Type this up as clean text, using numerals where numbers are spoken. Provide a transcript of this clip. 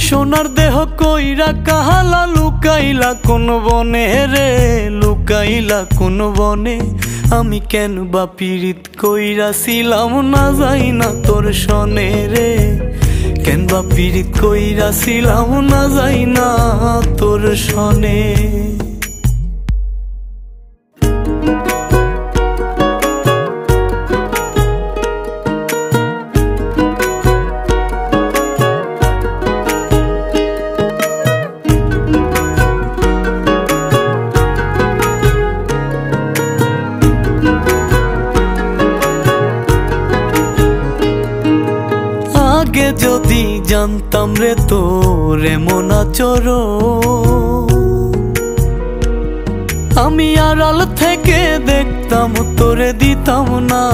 সোনার দেহ কইরা কাহালা লুকাইলা কোন বনে রে, লুকাইলা কোন বনে। আমি কেন বা পীড়িত কইরাছিলাম না যাই না তোর সনে রে, কেন বা পীড়িত কইরাছিলাম না যাই না তোর সনে। আগে যদি জানতাম রে তোর এমন আচরণ, আমি আড়াল থেকে দেখতাম তোরে দিতাম না